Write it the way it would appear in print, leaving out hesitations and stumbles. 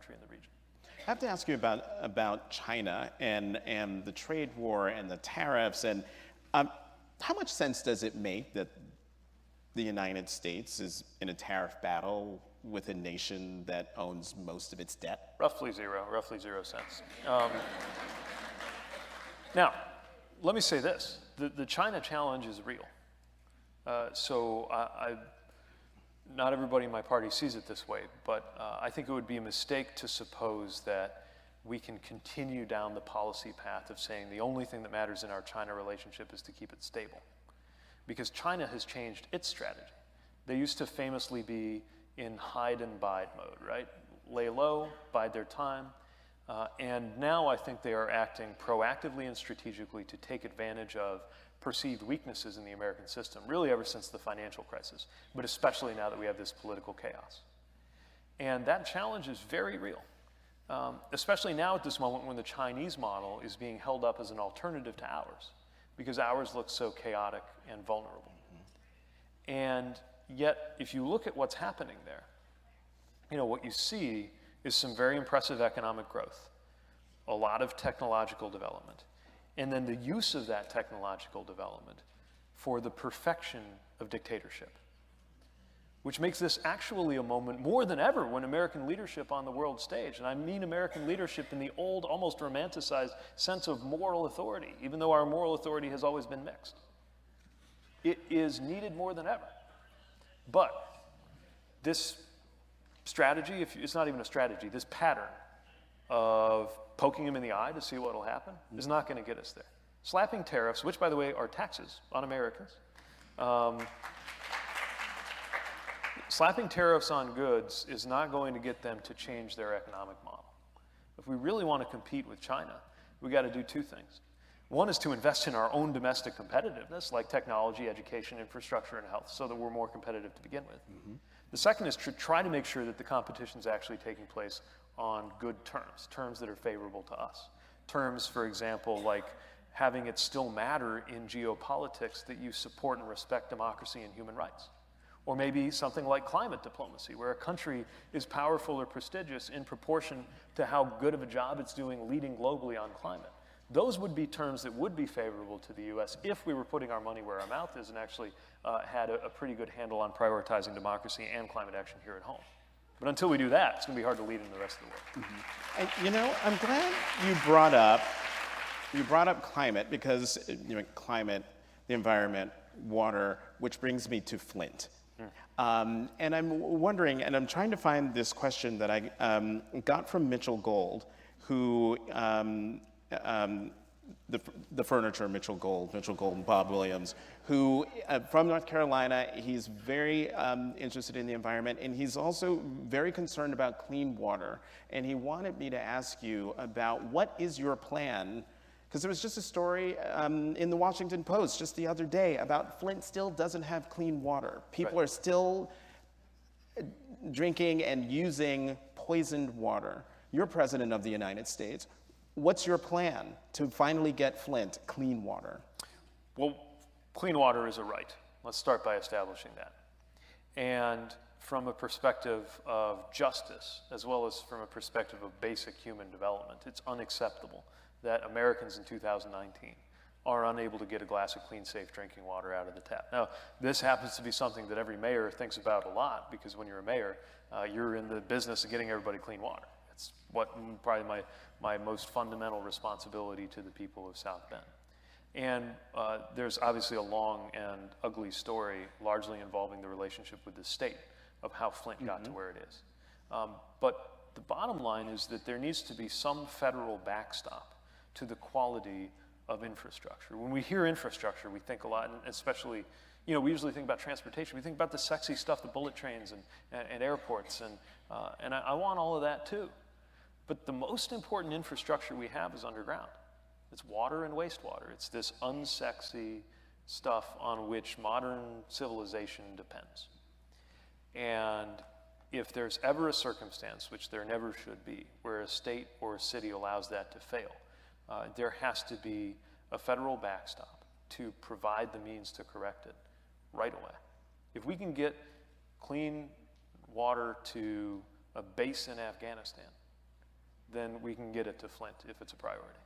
country in the region. I have to ask you about China and the trade war and the tariffs, and how much sense does it make that the United States is in a tariff battle with a nation that owns most of its debt? Roughly zero cents. Now, let me say this, the China challenge is real. So not everybody in my party sees it this way, but I think it would be a mistake to suppose that we can continue down the policy path of saying the only thing that matters in our China relationship is to keep it stable. Because China has changed its strategy. They used to famously be in hide and bide mode, right? Lay low, bide their time. And now I think they are acting proactively and strategically to take advantage of perceived weaknesses in the American system, really ever since the financial crisis, but especially now that we have this political chaos. And that challenge is very real, especially now at this moment when the Chinese model is being held up as an alternative to ours, because ours looks so chaotic and vulnerable. And yet, if you look at what's happening there, what you see is some very impressive economic growth, a lot of technological development, and then the use of that technological development for the perfection of dictatorship, which makes this actually a moment more than ever when American leadership on the world stage, and I mean American leadership in the old, almost romanticized sense of moral authority, even though our moral authority has always been mixed. It is needed more than ever. But this strategy, it's not even a strategy, this pattern of poking him in the eye to see what will happen is not going to get us there. Slapping tariffs, which by the way are taxes on Americans, slapping tariffs on goods is not going to get them to change their economic model. If we really want to compete with China, we got to do two things. One is to invest in our own domestic competitiveness, like technology, education, infrastructure, and health, so that we're more competitive to begin with. The second is to try to make sure that the competition is actually taking place on good terms, terms that are favorable to us. Terms, for example, like having it still matter in geopolitics that you support and respect democracy and human rights. Or maybe something like climate diplomacy, where a country is powerful or prestigious in proportion to how good of a job it's doing leading globally on climate. Those would be terms that would be favorable to the US if we were putting our money where our mouth is and actually had a pretty good handle on prioritizing democracy and climate action here at home. But until we do that, it's going to be hard to lead in the rest of the world. And I'm glad you brought up climate, because climate, the environment, water, which brings me to Flint. And I'm wondering, and I'm trying to find this question that I got from Mitchell Gold, who the furniture Mitchell Gold and Bob Williams, who from North Carolina, he's very interested in the environment, and he's also very concerned about clean water. And he wanted me to ask you about what is your plan, because there was just a story in the Washington Post just the other day about Flint still doesn't have clean water. People are still drinking and using poisoned water. You're president of the United States. What's your plan to finally get Flint clean water? Well, clean water is a right. Let's start by establishing that. And from a perspective of justice, as well as from a perspective of basic human development, it's unacceptable that Americans in 2019 are unable to get a glass of clean, safe drinking water out of the tap. Now, this happens to be something that every mayor thinks about a lot, because when you're a mayor, you're in the business of getting everybody clean water. It's probably my most fundamental responsibility to the people of South Bend. And there's obviously a long and ugly story, largely involving the relationship with the state of how Flint got to where it is. But the bottom line is that there needs to be some federal backstop to the quality of infrastructure. When we hear infrastructure, we think a lot, and especially, we usually think about transportation. We think about the sexy stuff, the bullet trains and airports, and I want all of that too. But the most important infrastructure we have is underground. It's water and wastewater. It's this unsexy stuff on which modern civilization depends. And if there's ever a circumstance, which there never should be, where a state or a city allows that to fail, there has to be a federal backstop to provide the means to correct it right away. If we can get clean water to a base in Afghanistan, then we can get it to Flint if it's a priority.